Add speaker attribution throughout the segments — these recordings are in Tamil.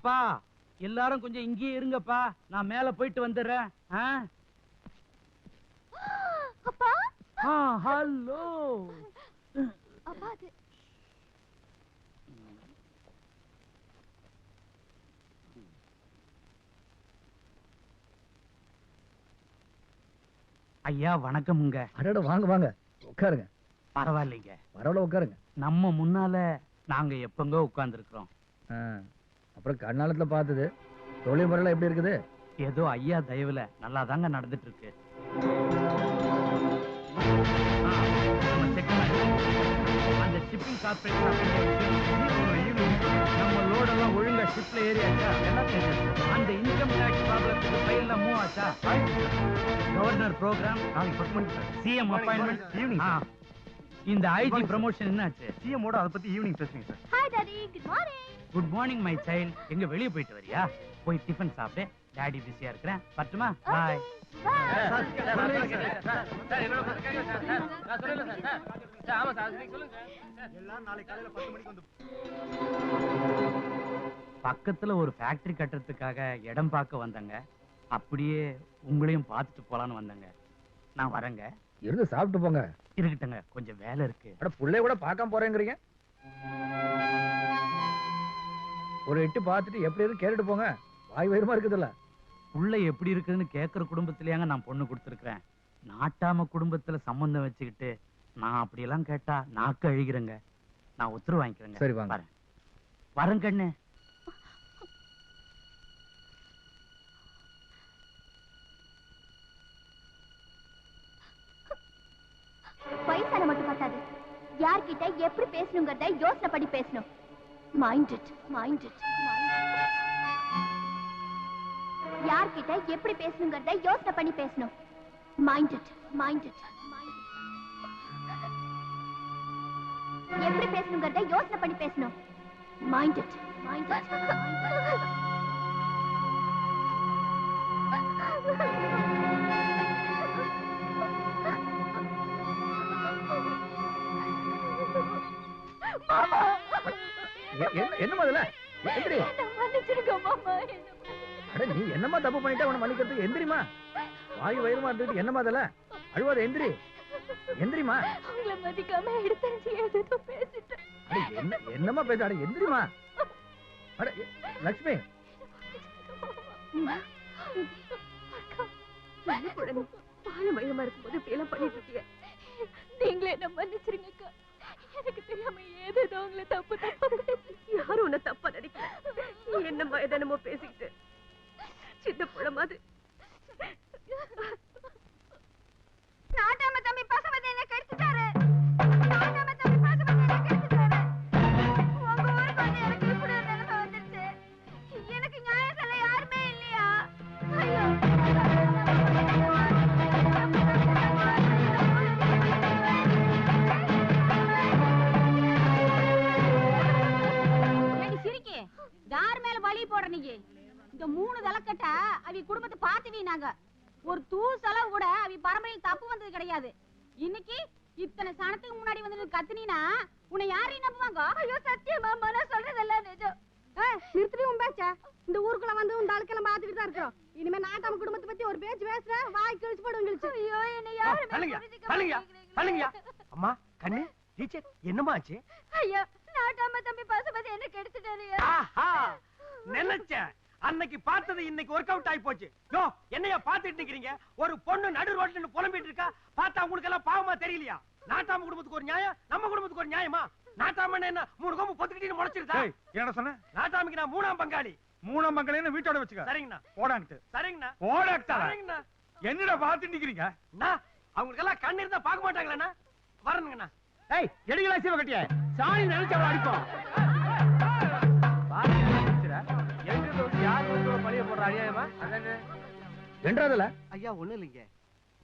Speaker 1: அப்பா எல்லாரும் கொஞ்சம் இங்கேயே இருங்கப்பா, நான் மேல போயிட்டு வந்துடுறேன்.
Speaker 2: அப்பா
Speaker 1: ஹலோ
Speaker 2: அப்பா. அது
Speaker 1: ஐயா வணக்கமுங்க.
Speaker 3: அடட வாங்க வாங்க உட்காருங்க.
Speaker 1: பரவாயில்லைங்க,
Speaker 3: பரவாயில்ல உட்காருங்க.
Speaker 1: நம்ம முன்னால நாங்க எப்பங்க உட்கார்ந்து இருக்கிறோம்.
Speaker 3: அப்புறம் கண்ணாலத்துல பார்த்தது தொழில் முறையில எப்படி இருக்குது?
Speaker 1: ஏதோ ஐயா தயவுல நல்லா தாங்க நடந்துட்டு இருக்கு. அந்த ஷிப்பிங் கார்பரேஷன் நம்ம லோடெல்லாம் ஒழுங்கா ஷிப்ல ஏறியாச்சா? அந்த இன்கம் டாக்ஸ் ப்ராப்ளத்துக்கு ஃபைல்ல மூவ் ஆச்சா? Governor programme CM appointment evening. இந்த ஐஜி ப்ரமோஷன் என்னாச்சு?
Speaker 4: சிஎம் ஓட அத பத்தி ஈவினிங் பேசுங்க sir.
Speaker 2: Hi daddy, good morning.
Speaker 1: Good morning my child. எங்க வெளிய போயிட்டு வரியா? போய் டிஃபன் சாப்பிடு. டாடி பிஸியா இருக்கிறேன், பட்டுமா? பாய். பக்கத்துல ஒரு ஃபேக்டரி கட்டுறதுக்காக இடம் பார்க்க வந்தங்க. அப்படியே உங்களையும் பார்த்துட்டு போலான்னு வந்தங்க. நான் வரேங்க.
Speaker 3: இருந்து சாப்பிட்டு போங்க.
Speaker 1: இருக்கட்டுங்க, கொஞ்சம் வேலை இருக்கு.
Speaker 3: அட புள்ளைய கூட பார்க்காம போறேங்கறீங்க. ஒரு எட்டு பார்த்துட்டு எப்படி இருக்கு கேட்டுட்டு போங்க. வாய் வயிறுமா இருக்குதுல்ல.
Speaker 1: புள்ள எப்படி இருக்குதுன்னு கேட்கிற குடும்பத்திலேயாங்க நான் பொண்ணு கொடுத்துருக்கிறேன். நாட்டாம குடும்பத்துல சம்பந்தம் வச்சுக்கிட்டு நான் அப்படியெல்லாம் கேட்டா நாக்கு அழிகிறேங்க. நான் உத்தரவு வாங்கிக்கிறேங்க.
Speaker 3: சரி வாங்க.
Speaker 1: வரேன் கண்ணு.
Speaker 2: வயசான மட்டும் பத்தாது, யார்கிட்ட எப்படி பேசணுங்கிறத யோசனை பண்ணி பேசணும். Mind it, mind it. யார்கிட்ட எப்படி பேசணுங்கிறத யோசனை பண்ணி பேசணும். Mind it, mind it. எப்படி பேசணுங்கிறத யோசனை பண்ணி பேசணும். Mind it, mind it.
Speaker 3: என்ன முதல்ல எந்திரி.
Speaker 2: மன்னிச்சிடுங்க மாமா.
Speaker 3: அட நீ என்னமா தப்பு பண்ணிட்ட? உன மன்னிக்கிறதுக்கு எந்திரிமா. வாய் வயிறுமா இருந்துட்டு என்னமா அதல அழுவாத. எந்திரி, எந்திரிமா.
Speaker 2: உங்களை மதிக்காம எடுத்தறிஞ்சு ஏதோ பேசிட்டேன்.
Speaker 3: என்னமா பேச? அட எந்திரிமா. அட லட்சுமி.
Speaker 2: பால மயமா இருக்கும்போது இப்படியெல்லாம் பண்ணிட்டு இருக்கீங்க. நீங்களே என்ன மன்னிச்சிருங்கக்கா. எனக்கு தெரியாம ஏதோ உங்களை தப்பு தப்பு. யாரும் உன்னை தப்பா நினைக்கல. நீ என்னமா எதனமோ பேசிக்கிட்டு சின்ன புள்ள மாதிரி. நாட்டாம தம்பி பசவதை என்ன கெடுத்துட்டாரு. நாட்டாம தம்பி பசவதை என்ன கெடுத்துட்டாரு. உங்க ஊருக்கு வந்து எனக்கு இப்படி ஒரு நிலைமை வந்துருச்சு. எனக்கு நியாயம் சொல்ல யாருமே இல்லையா? ஐயோ சிரிக்கி. யார் மேல பலி போடுற நீங்க? இந்த 3 தலைக்கட்ட அவ குடும்பத்தை பாத்துவீனாங்க. ஒரு தூசளவு கூட அவ பரம்பரையில் தப்பு வந்தது கிடையாது. இன்னைக்கு இத்தனை சனத்துக்கு முன்னாடி வந்து கத்துனீனா உன்னை யாரையும் நம்புவாங்க? ஐயோ சத்தியமா நான் சொல்றதெல்லாம் நிஜம். நிறுத்தி உன் பேச்ச. இந்த ஊருக்குள்ள வந்து உன் தாளுக்கெல்லாம் பாத்துக்கிட்டு தான் இருக்கிறோம். இனிமே நாட்டாம குடும்பத்தை பத்தி ஒரு பேச்சு பேசுற வாய் கிழிச்சு போடுங்க. ஐயோ என்ன
Speaker 4: யாரு அம்மா கண்ணு டீச்சர் என்னமா ஆச்சு?
Speaker 2: ஐயா நாட்டாம தம்பி பசுபதி என்ன கெடுத்துட்டாரு.
Speaker 4: நினைச்சேன் அன்னைக்கு பார்த்தது இன்னைக்கு ஒர்க் அவுட் ஆகி போச்சு. யோ என்னையா பாத்துட்டு நிக்கிறீங்க? ஒரு பொண்ணு நடு ரோட்ல புலம்பிட்டு இருக்கா. பார்த்தா உங்களுக்கு எல்லாம் பாவமா தெரியலையா? நாட்டாம குடும்பத்துக்கு ஒரு நியாயம், நம்ம குடும்பத்துக்கு ஒரு நியாயமா? நாட்டாம என்ன 3 கொம்பு பொத்துக்கிட்டு முளைச்சிருக்கா?
Speaker 5: என்ன சொன்ன?
Speaker 4: நாட்டாமைக்கு நான் 3ஆம் பங்காளி.
Speaker 5: 3ஆம் பங்காளி வீட்டோட வச்சுக்க.
Speaker 4: சரிங்கண்ணா.
Speaker 5: போடான்ட்டு.
Speaker 4: சரிங்கண்ணா.
Speaker 5: போடாக்டா.
Speaker 4: சரிங்கண்ணா.
Speaker 5: என்னடா பாத்துட்டு நிக்கிறீங்க?
Speaker 4: அவங்களுக்கு எல்லாம் கண்ணு இருந்தா பாக்க மாட்டாங்களா? வரணுங்கண்ணா.
Speaker 1: ஏய் எடுங்களா சீவ கட்டிய சாணி நினைச்சவ அடிப்போம். பாரு நினைச்சற எங்க வந்து யார் வந்து பழிய போடுற அநியாயமா? அதானே
Speaker 3: என்றாதல.
Speaker 4: ஐயா ஒண்ணு இல்லைங்க.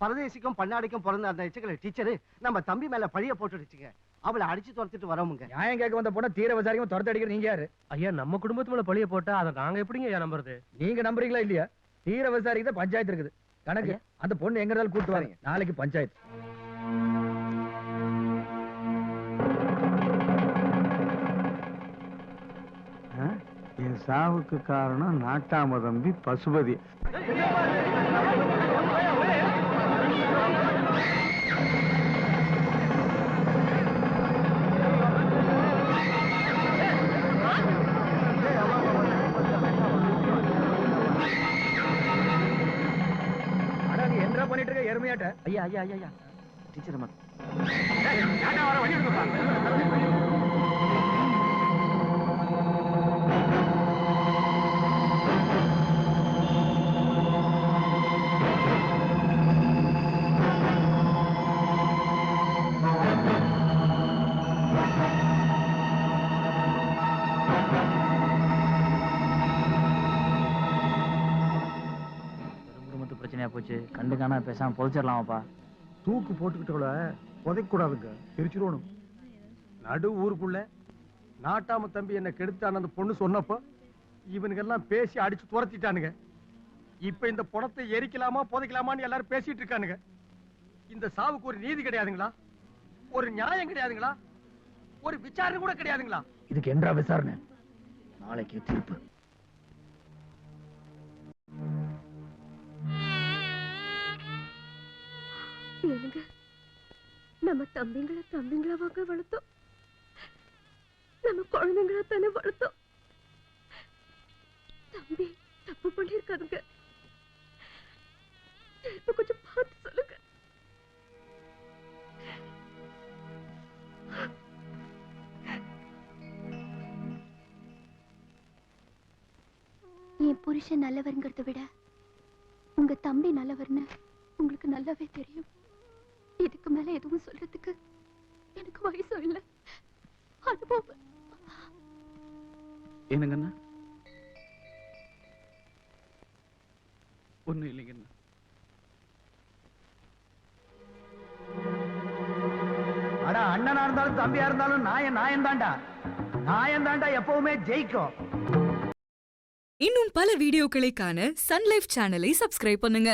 Speaker 4: பரதேசிக்கும் பண்ணாடிக்கும் பிறந்த அந்த இச்சக்கல டீச்சர் நம்ம தம்பி மேல பழிய போட்டுடுச்சுங்க. அவளை அடிச்சு துரத்திட்டு வரமுங்க.
Speaker 3: நியாயம் கேட்க வந்த பொண்ண தீர விசாரிக்காம துரத்தி அடிக்கிற நீங்க யாரு?
Speaker 1: ஐயா நம்ம குடும்பத்து மேல பழிய போட்டா அத நாங்க எப்படிங்க ஐயா நம்புறது?
Speaker 3: நீங்க நம்புறீங்களா இல்லையா? தீர விசாரிக்க பஞ்சாயத்து இருக்குது கணக்கு. அந்த பொண்ணு எங்க இருந்தாலும் கூட்டு வாங்க. நாளைக்கு பஞ்சாயத்து.
Speaker 6: சாவுக்கு காரணம் நாட்டாம தம்பி பசுபதி.
Speaker 3: அடா நீ என்ன பண்ணிட்டு இருக்க எருமையாட்ட?
Speaker 1: ஐயா ஐயா ஐயா ஐயா டீச்சர் அம்மா குடும்பத்து பிரச்சனையா போச்சு. கண்டு காணா பேசாம பொழைச்சிடலாமாப்பா.
Speaker 3: தூக்கு போட்டுக்கிட்டவள புதைக்க கூடாதுங்க, தெரிச்சிடணும்.
Speaker 4: நடு ஊருக்குள்ள நாட்டாம தம்பி என்ன கெடுத்தான அந்த பொண்ணு சொன்னப்போ இவனுங்கெல்லாம் பேசி அடிச்சு துரத்திட்டானுங்க. இப்ப இந்த பணத்தை எரிக்கலாமா புதைக்கலாமான்னு எல்லாரும் பேசிட்டு இருக்கானுங்க. இந்த சாவுக்கு ஒரு நீதி கிடையாதுங்களா? ஒரு நியாயம் கிடையாதுங்களா? ஒரு விசாரணை கூட கிடையாதுங்களா?
Speaker 3: இதுக்கு என்றா விசாரணை? நாளைக்கு தீர்ப்பு.
Speaker 7: ஏனுங்க, நம்ம தம்பிங்களாவாக வளர்த்தோம், நம்ம குழந்தைங்களா தானே வளர்த்தோம். தம்பி தப்பு பண்ணிருக்காதுங்க, இப்ப கொஞ்சம் பார்த்து சொல்லுங்க.
Speaker 8: என் புருஷன் நல்லவருங்கிறத விட உங்க தம்பி நல்லவர்னு உங்களுக்கு நல்லாவே தெரியும். இதுக்கு மேல எதுவும் சொல்றதுக்கு எனக்கு வயசும் இல்ல, அனுபவம்.
Speaker 6: என்னங்கண்ணா? ஒண்ணும் இல்லைங்கண்ணா.
Speaker 3: அடா அண்ணனா இருந்தாலும் தம்பியா இருந்தாலும் நாயம் தாண்டா. நாயம் தாண்டா எப்பவுமே ஜெயிக்கும்.
Speaker 9: இன்னும் பல வீடியோக்களை காண சன் லைஃப் சேனலை சப்ஸ்கிரைப் பண்ணுங்க.